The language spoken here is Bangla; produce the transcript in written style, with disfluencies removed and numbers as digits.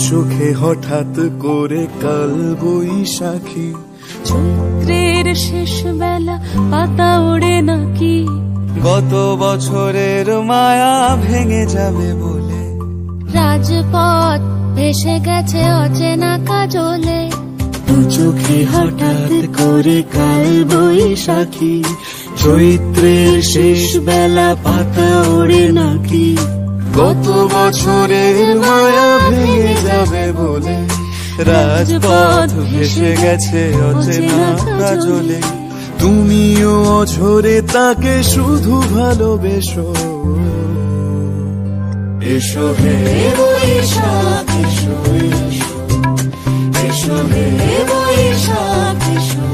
চোখে হঠাৎ করে কাল বৈশাখী, চৈত্রের শেষ বেলা পাতা ওড়ে নাকি, গত বছরের মায়া ভেঙে যাবে বলে, রাজপথ ভেসে গেছে অচেনা কাজলে। দু চোখে হঠাৎ করে কাল বৈশাখী, চৈত্রের শেষ বেলা পাতা ওড়ে নাকি, গত বছরের মায়া ভেঙে যাবে বলে, রাজপথ ভেসে গেছে অচেনা কাজলে। তুমিও অঝরে তাকে শুধু ভালোবেসো, এসো হে বৈশাখ এসো, এসো হে বৈশাখ এসো।